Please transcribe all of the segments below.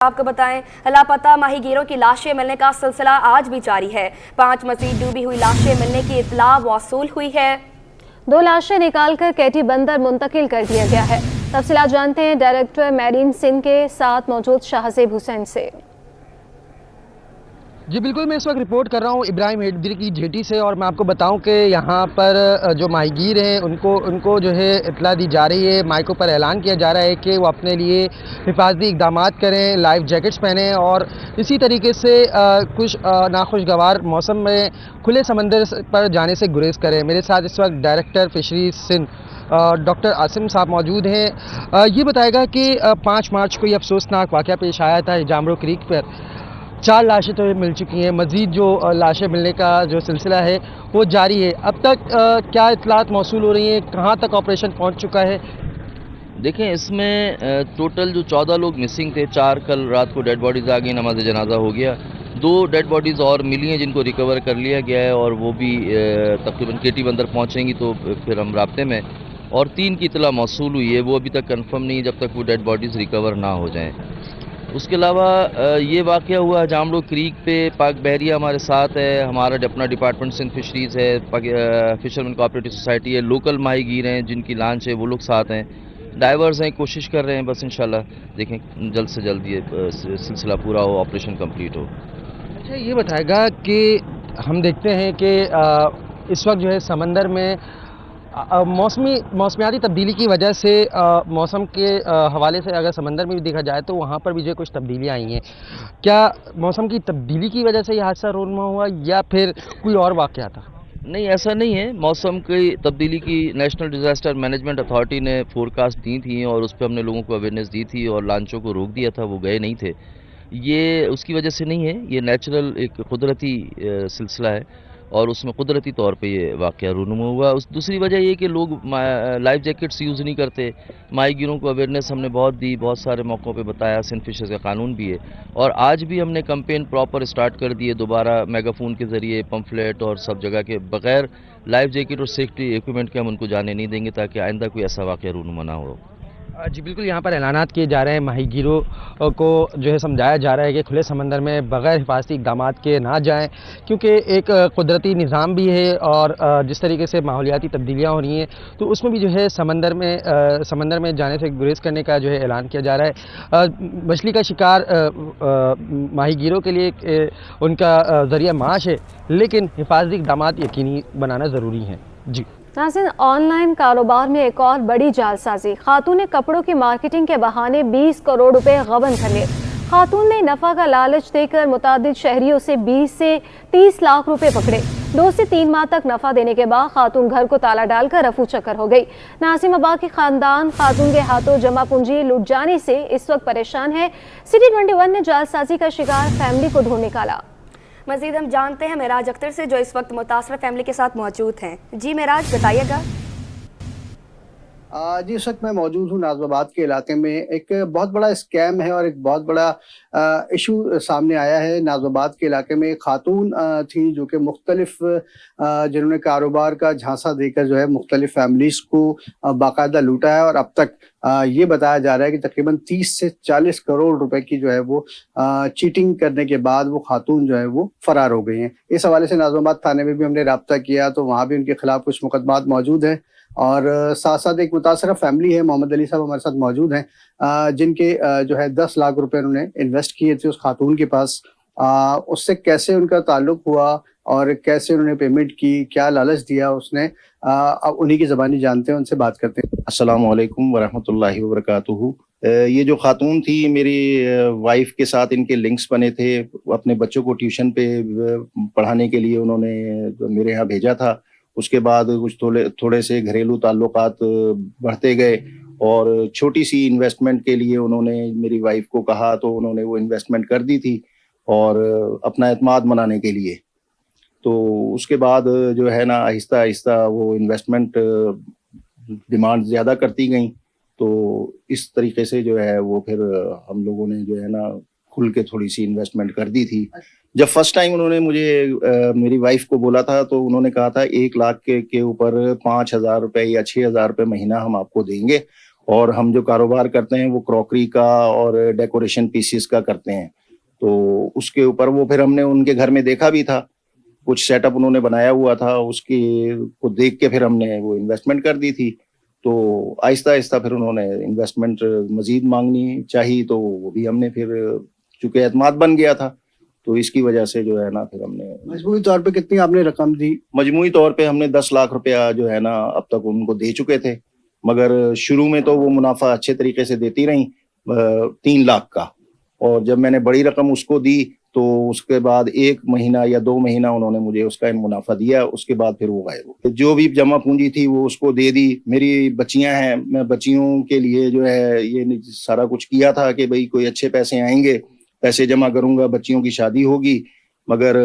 آپ کو بتائیں لاپتہ ماہی گیروں کی لاشیں ملنے کا سلسلہ آج بھی جاری ہے۔ 5 مزید ڈوبی ہوئی لاشیں ملنے کی اطلاع موصول ہوئی ہے۔ 2 لاشیں نکال کر کیٹی بندر منتقل کر دیا گیا ہے۔ تفصیلات جانتے ہیں ڈائریکٹر میرین سندھ کے ساتھ موجود شاہزیب حسین سے۔ جی بالکل، میں اس وقت رپورٹ کر رہا ہوں ابراہیم ہیڈری کی جھیٹی سے، اور میں آپ کو بتاؤں کہ یہاں پر جو ماہی گیر ہیں ان کو جو ہے اطلاع دی جا رہی ہے، مائکوں پر اعلان کیا جا رہا ہے کہ وہ اپنے لیے حفاظتی اقدامات کریں، لائف جیکٹس پہنیں، اور اسی طریقے سے کچھ ناخوشگوار موسم میں کھلے سمندر پر جانے سے گریز کریں۔ میرے ساتھ اس وقت director fisheries Sindh doctor Asim صاحب موجود ہیں۔ یہ بتائے گا کہ 5 مارچ کو یہ افسوسناک واقعہ پیش آیا تھا جامرو کریک پر۔ 4 لاشیں تو مل چکی ہیں، مزید جو لاشیں ملنے کا جو سلسلہ ہے وہ جاری ہے۔ اب تک کیا اطلاعات موصول ہو رہی ہیں، کہاں تک آپریشن پہنچ چکا ہے؟ دیکھیں، اس میں ٹوٹل جو 14 لوگ مسنگ تھے، 4 کل رات کو ڈیڈ باڈیز آ گئی، نماز جنازہ ہو گیا۔ 2 ڈیڈ باڈیز اور ملی ہیں جن کو ریکور کر لیا گیا ہے، اور وہ بھی تقریباً کیٹی بندر پہنچیں گی تو پھر ہم رابطے میں۔ اور 3 کی اطلاع موصول ہوئی ہے، وہ ابھی تک کنفرم نہیں ہے جب تک وہ ڈیڈ باڈیز ریکور نہ ہو جائیں۔ اس کے علاوہ یہ واقعہ ہوا جامڑو کریک پہ، پاک بحریہ ہمارے ساتھ ہے، ہمارا اپنا ڈپارٹمنٹ سندھ فشریز ہے، فشرمین کوآپریٹو سوسائٹی ہے، لوکل ماہی گیر ہیں جن کی لانچ ہے وہ لوگ ساتھ ہیں، ڈائیورز ہیں، کوشش کر رہے ہیں، بس انشاءاللہ دیکھیں جلد سے جلد یہ سلسلہ پورا ہو، آپریشن کمپلیٹ ہو۔ اچھا، یہ بتائے گا کہ ہم دیکھتے ہیں کہ اس وقت جو ہے سمندر میں موسمیاتی تبدیلی کی وجہ سے موسم کے حوالے سے اگر سمندر میں بھی دیکھا جائے تو وہاں پر بھی جو کچھ تبدیلیاں آئی ہیں، کیا موسم کی تبدیلی کی وجہ سے یہ حادثہ رونما ہوا یا پھر کوئی اور واقعہ تھا؟ نہیں، ایسا نہیں ہے، موسم کی تبدیلی کی نیشنل ڈیزاسٹر مینجمنٹ اتھارٹی نے فورکاسٹ دی تھی اور اس پہ ہم نے لوگوں کو اویئرنیس دی تھی اور لانچوں کو روک دیا تھا، وہ گئے نہیں تھے۔ یہ اس کی وجہ سے نہیں ہے، یہ نیچرل ایک قدرتی سلسلہ ہے اور اس میں قدرتی طور پہ یہ واقعہ رونما ہوا۔ دوسری وجہ یہ کہ لوگ لائف جیکٹس یوز نہیں کرتے، ماہی گیروں کو اویئرنیس ہم نے بہت دی، بہت سارے موقعوں پہ بتایا، سندھ فشرز کا قانون بھی ہے، اور آج بھی ہم نے کمپین پراپر سٹارٹ کر دی ہے دوبارہ، میگا فون کے ذریعے، پمفلیٹ اور سب جگہ کے بغیر لائف جیکٹ اور سیفٹی ایکوپمنٹ کے ہم ان کو جانے نہیں دیں گے تاکہ آئندہ کوئی ایسا واقعہ رونما نہ ہو۔ جی بالکل، یہاں پر اعلانات کیے جا رہے ہیں، ماہی گیروں کو جو ہے سمجھایا جا رہا ہے کہ کھلے سمندر میں بغیر حفاظتی اقدامات کے نہ جائیں، کیونکہ ایک قدرتی نظام بھی ہے، اور جس طریقے سے ماحولیاتی تبدیلیاں ہو رہی ہیں تو اس میں بھی جو ہے سمندر میں جانے سے گریز کرنے کا جو ہے اعلان کیا جا رہا ہے۔ مچھلی کا شکار ماہی گیروں کے لیے ان کا ذریعہ معاش ہے، لیکن حفاظتی اقدامات یقینی بنانا ضروری ہیں۔ جی ناظرین، آن لائن کاروبار میں ایک اور بڑی جعل سازی۔ خاتون نے کپڑوں کی مارکیٹنگ کے بہانے 20 کروڑ روپے غبن کر لیے۔ خاتون نے نفع کا لالچ دے کر متعدد شہریوں سے 20 سے 30 لاکھ روپے پکڑے۔ 2 سے 3 ماہ تک نفع دینے کے بعد خاتون گھر کو تالا ڈال کر رفو چکر ہو گئی۔ ناظم آباد کی خاندان خاتون کے ہاتھوں جمع پونجی لوٹ جانے سے اس وقت پریشان ہے۔ سٹی 21 نے جعل سازی کا شکار فیملی کو ڈھونڈ نکالا۔ مزید ہم جانتے ہیں معراج اختر سے جو اس وقت متاثرہ فیملی کے ساتھ موجود ہیں۔ جی معراج، بتائیے گا۔ جی، اس وقت میں موجود ہوں ناظم آباد کے علاقے میں۔ ایک بہت بڑا اسکیم ہے اور ایک بہت بڑا ایشو سامنے آیا ہے۔ ناظم آباد کے علاقے میں ایک خاتون تھی جو کہ مختلف جنہوں نے کاروبار کا جھانسا دے کر جو ہے مختلف فیملیز کو باقاعدہ لوٹا ہے، اور اب تک یہ بتایا جا رہا ہے کہ تقریباً 30 سے 40 کروڑ روپے کی جو ہے وہ چیٹنگ کرنے کے بعد وہ خاتون جو ہے وہ فرار ہو گئی ہیں۔ اس حوالے سے ناظم آباد تھانے میں بھی ہم نے رابطہ کیا تو وہاں بھی ان کے خلاف کچھ مقدمات موجود ہیں، اور ساتھ ساتھ ایک متاثرہ فیملی ہے، محمد علی صاحب ہمارے ساتھ موجود ہیں، جن کے جو ہے 10 لاکھ روپے انہوں نے انویسٹ کیے تھے اس خاتون کے پاس۔ اس سے کیسے ان کا تعلق ہوا اور کیسے انہوں نے پیمنٹ کی، کیا لالچ دیا اس نے، اب انہی کی زبانی جانتے ہیں، ان سے بات کرتے ہیں۔ السلام علیکم ورحمۃ اللہ وبرکاتہ۔ یہ جو خاتون تھی میری وائف کے ساتھ ان کے لنکس بنے تھے، اپنے بچوں کو ٹیوشن پہ پڑھانے کے لیے انہوں نے میرے ہاں بھیجا تھا۔ اس کے بعد کچھ تھوڑے سے گھریلو تعلقات بڑھتے گئے اور چھوٹی سی انویسٹمنٹ کے لیے انہوں نے میری وائف کو کہا تو انہوں نے وہ انویسٹمنٹ کر دی تھی اور اپنا اعتماد بنانے کے لیے۔ تو اس کے بعد جو ہے نا آہستہ آہستہ وہ انویسٹمنٹ ڈیمانڈ زیادہ کرتی گئیں، تو اس طریقے سے جو ہے وہ پھر ہم لوگوں نے جو ہے نا کھل کے تھوڑی سی انویسٹمنٹ کر دی تھی۔ جب فرسٹ ٹائم انہوں نے مجھے میری وائف کو بولا تھا تو انہوں نے کہا تھا 1 لاکھ کے اوپر 5,000 روپے یا 6,000 روپے مہینہ ہم آپ کو دیں گے اور ہم جو کاروبار کرتے ہیں وہ کراکری کا اور ڈیکوریشن پیسز کا کرتے ہیں. تو اس کے اوپر وہ پھر ہم نے ان کے گھر میں دیکھا بھی تھا, کچھ سیٹ اپ انہوں نے بنایا ہوا تھا, اس کی کو دیکھ کے پھر ہم نے وہ انویسٹمنٹ کر دی تھی. تو آہستہ آہستہ پھر انہوں نے انویسٹمنٹ مزید مانگنی چاہی, تو وہ بھی ہم نے پھر چونکہ اعتماد بن گیا تھا تو اس کی وجہ سے جو ہے نا پھر ہم نے مجموعی طور پہ کتنی آپ نے رقم دی؟ مجموعی طور پہ ہم نے 10 لاکھ روپیہ جو ہے نا اب تک ان کو دے چکے تھے, مگر شروع میں تو وہ منافع اچھے طریقے سے دیتی رہیں 3 لاکھ کا, اور جب میں نے بڑی رقم اس کو دی تو اس کے بعد 1 مہینہ یا 2 مہینہ انہوں نے مجھے اس کا منافع دیا, اس کے بعد پھر وہ غائب ہو. جو بھی جمع پونجی تھی وہ اس کو دے دی. میری بچیاں ہیں, میں بچیوں کے لیے جو ہے یہ سارا کچھ کیا تھا کہ بھئی کوئی اچھے پیسے آئیں گے, پیسے جمع کروں گا, بچیوں کی شادی ہوگی, مگر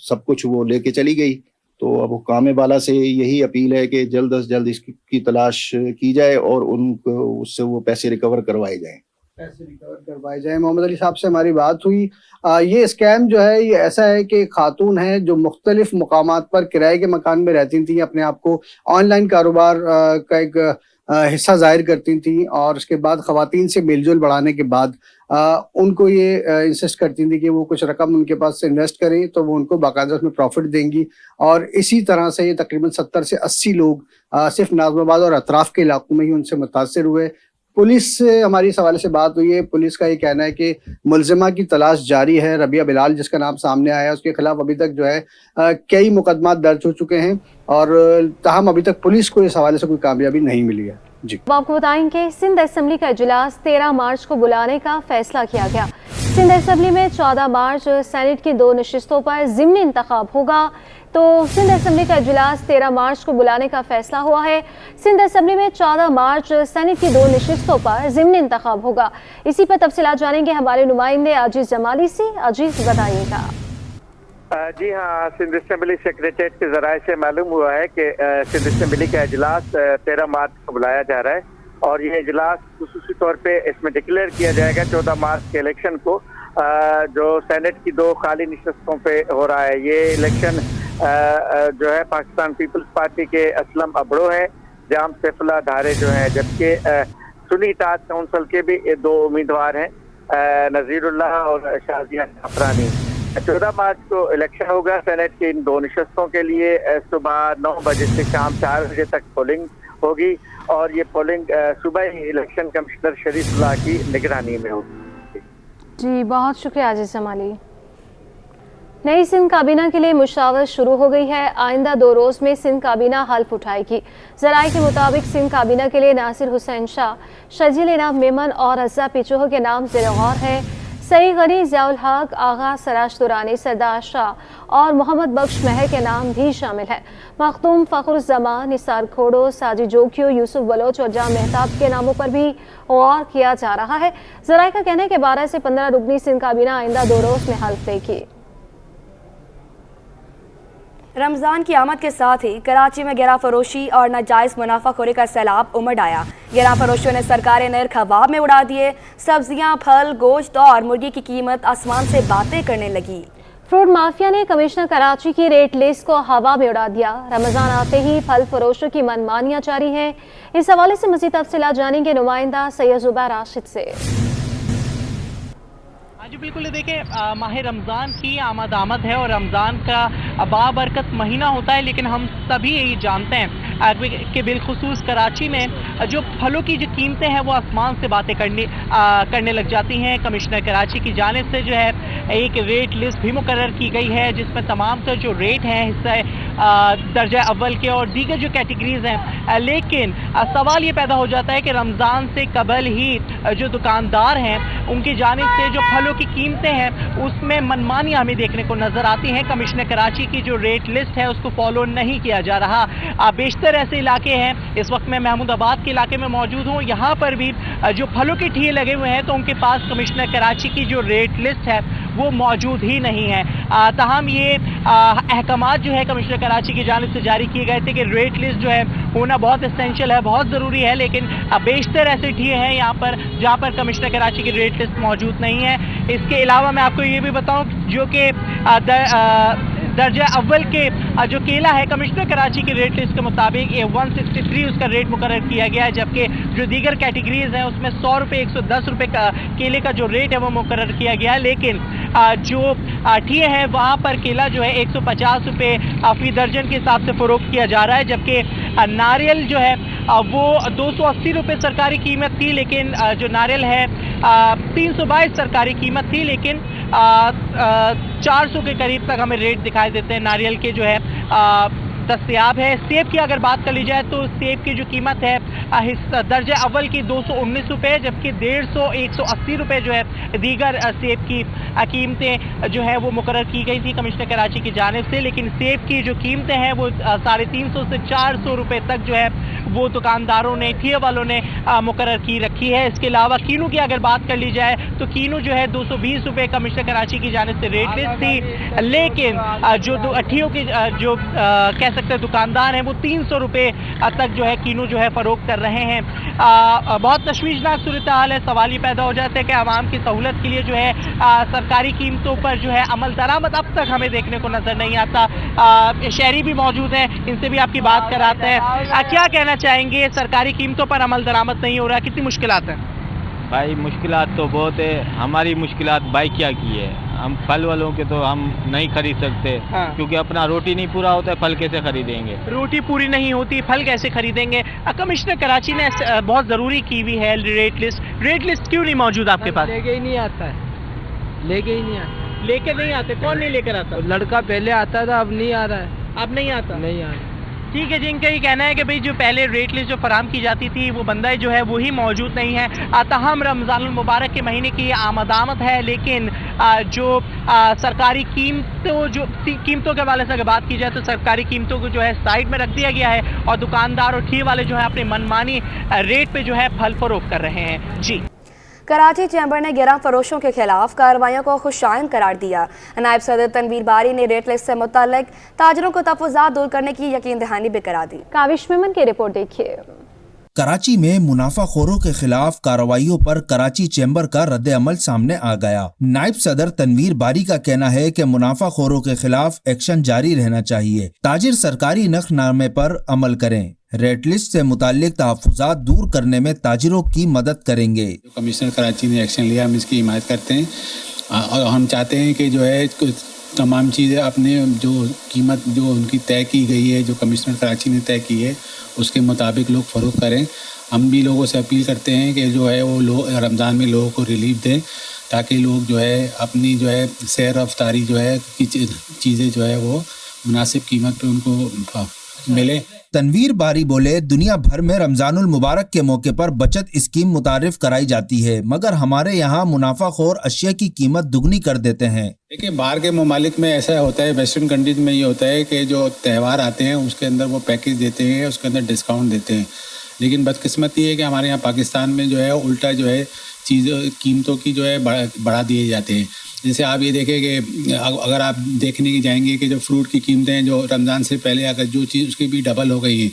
سب کچھ وہ لے کے چلی گئی. تو اب حکام بالا سے یہی اپیل ہے کہ جلد از جلد اس کی تلاش کی جائے اور ان کو اس سے وہ پیسے ریکور کروائے جائیں. محمد علی صاحب سے ہماری بات ہوئی. یہ اسکیم جو ہے یہ ایسا ہے کہ خاتون ہیں جو مختلف مقامات پر کرائے کے مکان میں رہتی تھیں, اپنے آپ کو آن لائن کاروبار کا ایک حصہ ظاہر کرتی تھیں, اور اس کے بعد خواتین سے میل جول بڑھانے کے بعد ان کو یہ انسسٹ کرتی تھیں کہ وہ کچھ رقم ان کے پاس سے انویسٹ کریں تو وہ ان کو باقاعدہ اس میں پروفٹ دیں گی. اور اسی طرح سے یہ تقریباً 70 سے 80 لوگ صرف ناظم آباد اور اطراف کے علاقوں میں ہی ان سے متاثر ہوئے. پولیس سے ہماری اس حوالے سے بات ہوئی ہے. پولیس کا یہ کہنا ہے کہ ملزمہ کی تلاش جاری ہے. ربیہ بلال جس کا نام سامنے آیا ہے, اس کے خلاف ابھی تک جو ہے کئی مقدمات درج ہو چکے ہیں, اور تاہم ابھی تک پولیس کو اس حوالے سے کوئی کامیابی نہیں ملی ہے. جی, آپ کو بتائیں کہ سندھ اسمبلی کا اجلاس 13 مارچ کو بلانے کا فیصلہ کیا گیا. سندھ اسمبلی میں 14 مارچ سینٹ کی 2 نشستوں پر ضمنی انتخاب ہوگا. تو سندھ اسمبلی کا اجلاس 13 مارچ کو بلانے کا فیصلہ ہوا ہے. سندھ اسمبلی میں 14 مارچ سینٹ کی 2 نشستوں پر ضمنی انتخاب ہوگا. اسی پر تفصیلات جانیں گے ہمارے نمائندے عزیز جمالی سے. عزیز بتائیے گا. جی ہاں, سندھ اسمبلی سیکریٹریٹ کے ذرائع سے معلوم ہوا ہے کہ سندھ اسمبلی کا اجلاس 13 مارچ کو بلایا جا رہا ہے, اور یہ اجلاس خصوصی طور پہ اس میں ڈکلیئر کیا جائے گا 14 مارچ کے الیکشن کو, جو سینٹ کی 2 خالی نشستوں پہ ہو رہا ہے. یہ الیکشن جو ہے پاکستان پیپلز پارٹی کے اسلم ابڑو ہیں, جام سیف اللہ دھارے جو ہیں, جبکہ سنی اطاعت کونسل کے بھی 2 امیدوار ہیں, نذیر اللہ اور شازیہ جعفرانی. 14 مارچ کو الیکشن ہوگا سینٹ کی ان 2 نشستوں کے لیے. صبح 9 بجے سے شام 4 بجے تک پولنگ ہوگی, اور یہ پولنگ صبح ہی الیکشن کمشنر شریف اللہ کی نگرانی میں ہوگی. جی, بہت شکریہ عزیز جمالی. نئی سندھ کابینہ کے لیے مشاورت شروع ہو گئی ہے. آئندہ 2 روز میں سندھ کابینہ حلف اٹھائے گی. ذرائع کے مطابق سندھ کابینہ کے لیے ناصر حسین شاہ, شجیل انعام میمن اور رضا پیچوہ کے نام زیر غور ہے. سعید غنی, ضیاء الحق, آغا سراج دورانی, سردار شاہ اور محمد بخش مہر کے نام بھی شامل ہیں. مختوم فخر الزمان, نثار کھوڑو, ساجد جوکیو, یوسف بلوچ اور جام مہتاب کے ناموں پر بھی غور کیا جا رہا ہے. ذرائع کا کہنا ہے کہ 12 سے 15 رکنی سندھ کابینہ آئندہ 2 روز میں حلف لے گی. رمضان کی آمد کے ساتھ ہی کراچی میں گرہ فروشی اور ناجائز منافع خوری کا سیلاب امڑ آیا. گرہ فروشیوں نے سرکاری نرخ ہوا میں اڑا دیے. سبزیاں, پھل, گوشت اور مرغی کی قیمت آسمان سے باتیں کرنے لگی. فروٹ مافیا نے کمشنر کراچی کی ریٹ لسٹ کو ہوا میں اڑا دیا. رمضان آتے ہی پھل فروشوں کی منمانیاں جاری ہیں. اس حوالے سے مزید تفصیلات جانیں گے نمائندہ سید زبیر راشد سے. جی بالکل, دیکھیں ماہ رمضان کی آمد ہے اور رمضان کا بابرکت مہینہ ہوتا ہے, لیکن ہم سبھی یہی جانتے ہیں کہ بالخصوص کراچی میں جو پھلوں کی جو قیمتیں ہیں وہ آسمان سے باتیں کرنے لگ جاتی ہیں. کمشنر کراچی کی جانب سے جو ہے ایک ریٹ لسٹ بھی مقرر کی گئی ہے, جس میں تمام تر جو ریٹ ہیں حصہ درجہ اول کے اور دیگر جو کیٹیگریز ہیں. لیکن سوال یہ پیدا ہو جاتا ہے کہ رمضان سے قبل ہی جو دکاندار ہیں ان کی جانب سے جو پھلوں کی قیمتیں ہیں اس میں منمانیاں ہمیں دیکھنے کو نظر آتی ہیں. کمشنر کراچی کی جو ریٹ لسٹ ہے اس کو فالو نہیں کیا جا رہا. بیشتر ایسے علاقے ہیں, اس وقت میں محمود آباد کے علاقے میں موجود ہوں, یہاں پر بھی جو پھلوں کے ٹھیے لگے ہوئے ہیں تو ان کے پاس کمشنر کراچی کی جو ریٹ لسٹ ہے وہ موجود ہی نہیں ہے. تاہم یہ احکامات جو ہے کمشنر کراچی کی جانب سے جاری کیے گئے تھے کہ ریٹ لسٹ جو ہے ہونا بہت اسینشیل ہے, بہت ضروری ہے, لیکن بیشتر ایسے ٹھیے ہیں یہاں پر جہاں پر کمشنر کراچی کی ریٹ لسٹ موجود نہیں ہے. اس کے علاوہ میں آپ کو یہ بھی بتاؤں جو کہ درجہ اول کے جو کیلا ہے کمشنر کراچی کی ریٹ لسٹ کے مطابق 163 اس کا ریٹ مقرر کیا گیا ہے، جبکہ جو دیگر کیٹیگریز ہیں اس میں 100 روپے 110 روپے کا کیلے کا جو ریٹ ہے وہ مقرر کیا گیا ہے، لیکن جو ٹھیے ہے وہاں پر کیلا جو ہے 150 روپے فی درجن کے حساب سے فروخت کیا جا رہا ہے، جبکہ ناریل جو ہے وہ 280 روپے سرکاری قیمت تھی، لیکن جو ناریل ہے 322 سرکاری قیمت تھی، لیکن 400 کے قریب تک ہمیں ریٹ دکھائی دیتے ہیں ناریل کے جو ہے دستیاب ہے۔ سیب کی اگر بات کر لی جائے تو سیب کی جو قیمت ہے درجہ اول کی 219 روپے، جبکہ 150 180 روپے جو ہے دیگر سیب کی قیمتیں جو ہے وہ مقرر کی گئی تھی کمشنر کراچی کی جانب سے، لیکن سیب کی جو قیمتیں ہیں وہ 350 سے 400 روپے تک جو ہے وہ دکانداروں نے ٹھیے والوں نے مقرر کی رکھی ہے۔ اس کے علاوہ کینو کی اگر بات کر لی جائے تو کینو جو ہے 220 روپے کمشنر کراچی کی جانب سے ریٹ لسٹ تھی، لیکن جو ٹھیوں کے جو کہہ سکتے ہیں دکاندار ہیں وہ 300 روپے تک جو ہے کینو جو ہے فروخت کر رہے ہیں۔ بہت تشویشناک صورتحال ہے، سوال یہ پیدا ہو جاتا ہے کہ عوام کی سہولت کے لیے جو ہے سرکاری قیمتوں پر جو ہے عمل درآمد اب تک ہمیں دیکھنے کو نظر نہیں آتا۔ شہری بھی موجود ہیں، ان سے بھی آپ کی بات کراتے ہیں، کیا کہنا چاہیں گے؟ سرکاری قیمتوں پر عمل درآمد نہیں ہو رہا، کتنی مشکلات ہیں؟ بھائی مشکلات تو بہت ہے، ہماری مشکلات بائکیا کی ہے، ہم پھل والوں کے تو ہم نہیں خرید سکتے کیونکہ اپنا روٹی نہیں پورا ہوتا ہے، پھل کیسے خریدیں گے؟ روٹی پوری نہیں ہوتی، پھل کیسے خریدیں گے؟ کمشنر کراچی نے بہت ضروری کی ہوئی ہے ریٹ لسٹ کیوں نہیں موجود آپ کے پاس؟ لے کے ہی نہیں آتا ہے، لے کے ہی نہیں آتا، لے کے نہیں آتے؟ کون نہیں لے کر آتا؟ لڑکا پہلے آتا تھا، اب نہیں آ رہا ہے، اب نہیں آتا؟ نہیں آ رہا۔ ٹھیک ہے جی، ان کا یہ کہنا ہے کہ بھئی جو پہلے ریٹ لسٹ جو فراہم کی جاتی تھی وہ بندہ جو ہے وہی موجود نہیں ہے۔ تاہم رمضان المبارک کے مہینے کی آمد ہے، لیکن جو سرکاری قیمتوں کے حوالے سے اگر بات کی جائے تو سرکاری قیمتوں کو جو ہے سائڈ میں رکھ دیا گیا ہے اور دکاندار اور ٹھیے والے جو ہے اپنے منمانی ریٹ پہ جو ہے پھل فروخت کر رہے ہیں۔ جی، کراچی چیمبر نے گراں فروشوں کے خلاف کارروائیوں کو خوشائند قرار دیا۔ نائب صدر تنویر باری نے ریٹ لسٹ سے متعلق تاجروں کو تحفظات دور کرنے کی یقین دہانی بھی کرا دی۔ کاوش میمن کی رپورٹ دیکھیے۔ کراچی میں منافع خوروں کے خلاف کارروائیوں پر کراچی چیمبر کا رد عمل سامنے آ گیا۔ نائب صدر تنویر باری کا کہنا ہے کہ منافع خوروں کے خلاف ایکشن جاری رہنا چاہیے، تاجر سرکاری نرخ نامے پر عمل کریں، ریٹ لسٹ سے متعلق تحفظات دور کرنے میں تاجروں کی مدد کریں گے۔ کمشنر کراچی نے ایکشن لیا، ہم اس کی حمایت کرتے ہیں اور ہم چاہتے ہیں کہ جو ہے تمام چیزیں اپنے جو قیمت جو ان کی طے کی گئی ہے، جو کمشنر کراچی نے طے کی ہے، اس کے مطابق لوگ فروخت کریں۔ ہم بھی لوگوں سے اپیل کرتے ہیں کہ جو ہے وہ رمضان میں لوگوں کو ریلیف دیں تاکہ لوگ جو ہے اپنی جو ہے سیر افطاری جو ہے چیزیں جو ہے وہ مناسب قیمت پہ ان کو ملے۔ تنویر باری بولے، دنیا بھر میں رمضان المبارک کے موقع پر بچت اسکیم متعارف کرائی جاتی ہے، مگر ہمارے یہاں منافع خور اشیاء کی قیمت دگنی کر دیتے ہیں۔ دیکھیں باہر کے ممالک میں ایسا ہوتا ہے، ویسٹرن کنٹریز میں یہ ہوتا ہے کہ جو تہوار آتے ہیں اس کے اندر وہ پیکیج دیتے ہیں، اس کے اندر ڈسکاؤنٹ دیتے ہیں، لیکن بدقسمتی یہ ہے کہ ہمارے یہاں پاکستان میں جو ہے الٹا جو ہے قیمتوں کی جو ہے بڑھا دیے جاتے ہیں۔ جیسے آپ یہ دیکھیں کہ اگر آپ دیکھنے کی جائیں گے کہ جو فروٹ کی قیمتیں جو رمضان سے پہلے اگر جو چیز اس کی بھی ڈبل ہو گئی ہیں،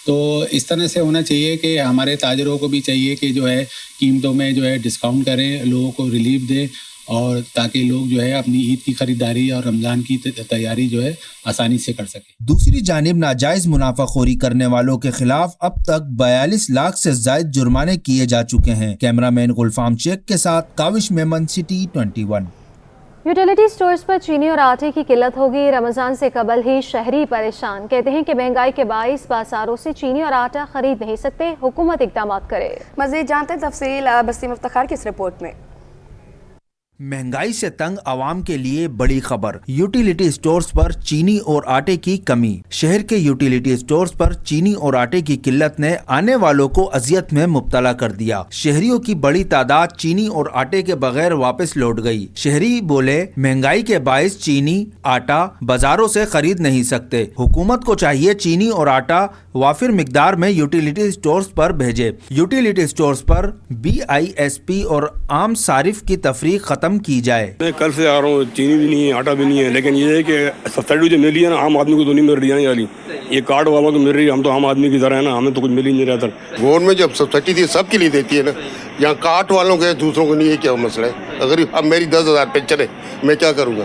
تو اس طرح سے ہونا چاہیے کہ ہمارے تاجروں کو بھی چاہیے کہ جو ہے قیمتوں میں جو ہے ڈسکاؤنٹ کریں، لوگوں کو ریلیف دیں، اور تاکہ لوگ جو ہے اپنی عید کی خریداری اور رمضان کی تیاری جو ہے آسانی سے کر سکیں۔ دوسری جانب ناجائز منافع خوری کرنے والوں کے خلاف اب تک 42 لاکھ سے زائد جرمانے کیے جا چکے ہیں۔ کیمرہ مین غلفام شیخ کے ساتھ کاوش میمن، سٹی 21۔ یوٹیلیٹی سٹورز پر چینی اور آٹے کی قلت ہوگی، رمضان سے قبل ہی شہری پریشان، کہتے ہیں کہ مہنگائی کے باعث بازاروں سے چینی اور آٹا خرید نہیں سکتے، حکومت اقدامات کرے۔ مزید جانتے ہیں تفصیل بسیم افتخار کی اس رپورٹ میں۔ مہنگائی سے تنگ عوام کے لیے بڑی خبر، یوٹیلیٹی سٹورز پر چینی اور آٹے کی کمی۔ شہر کے یوٹیلیٹی سٹورز پر چینی اور آٹے کی قلت نے آنے والوں کو اذیت میں مبتلا کر دیا۔ شہریوں کی بڑی تعداد چینی اور آٹے کے بغیر واپس لوٹ گئی۔ شہری بولے، مہنگائی کے باعث چینی آٹا بازاروں سے خرید نہیں سکتے، حکومت کو چاہیے چینی اور آٹا وافر مقدار میں یوٹیلیٹی سٹورز پر بھیجے۔ یوٹیلیٹی سٹورز پر BISP اور عام صارف کی تفریق ختم کی جائے۔ میں کل سے آ رہا ہوں، چینی بھی نہیں ہے، آٹا بھی نہیں ہے، لیکن یہ ہے کہ سبسڈی جو مل رہی ہے نا عام آدمی کو تو نہیں مل رہی ہے نا یاری، یہ کارڈ والوں کو مل رہی ہے، ہم تو عام آدمی کی طرح ہے نا، ہمیں تو کچھ مل ہی نہیں رہا تھا۔ گورنمنٹ جب سبسڈی تھی سب کے لیے دیتی ہے نا، یہاں کارڈ والوں کے دوسروں کو نہیں ہے، کیا مسئلہ ہے؟ اگر اب میری 10,000 پینشن ہے، میں کیا کروں گا؟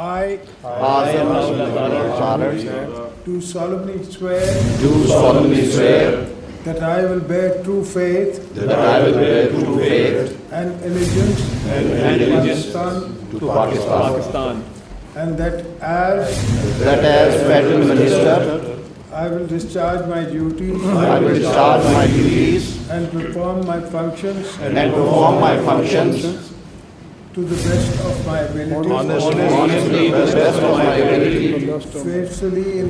I, do solemnly swear that I will bear true faith and allegiance to Pakistan, and that as Federal Minister I will discharge my duties and perform my functions to the best of my ability, honestly, to the best of my ability, faithfully in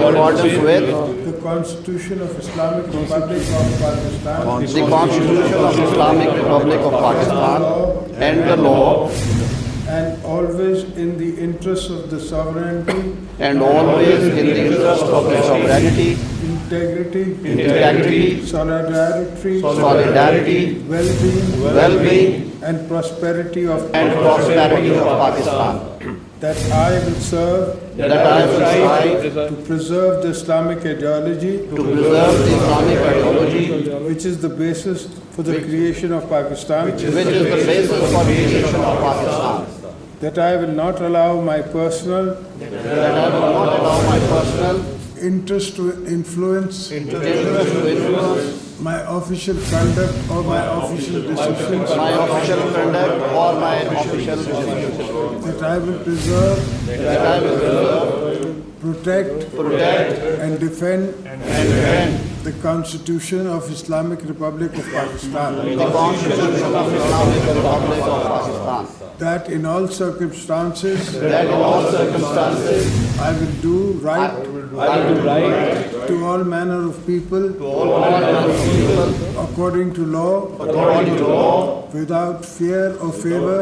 accordance with the Constitution of Islamic Republic of Pakistan, and the law, and always in the interest of the sovereignty, integrity, solidarity, well-being, and prosperity of Pakistan. That I will serve to preserve the Islamic ideology, which is the basis for the creation of Pakistan. That I will not allow my personal interest to influence my official conduct or my official decisions. That I will preserve, protect, and defend the Constitution of Islamic Republic of Pakistan. That in all circumstances, I will do right to all manner of people, according to law, without fear or favor,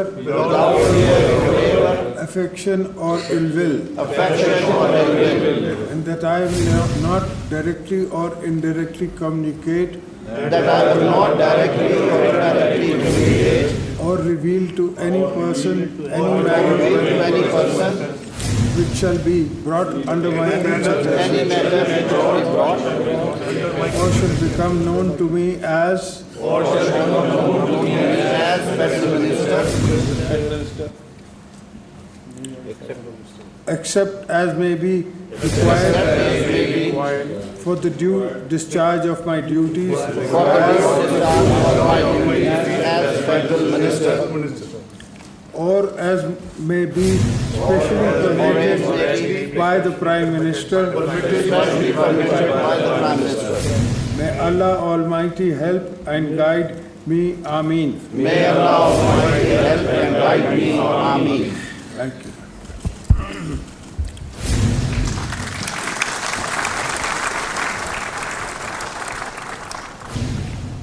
affection or ill will, and that I will not directly or indirectly communicate or reveal to any person any matter which shall be brought under my attention or shall become known to me as except as may be required for the due discharge of my duties as Federal Minister, or as may be specially permitted by the Prime Minister. May Allah Almighty help and guide me. Ameen. May Allah Almighty help and guide me. Ameen. Thank you.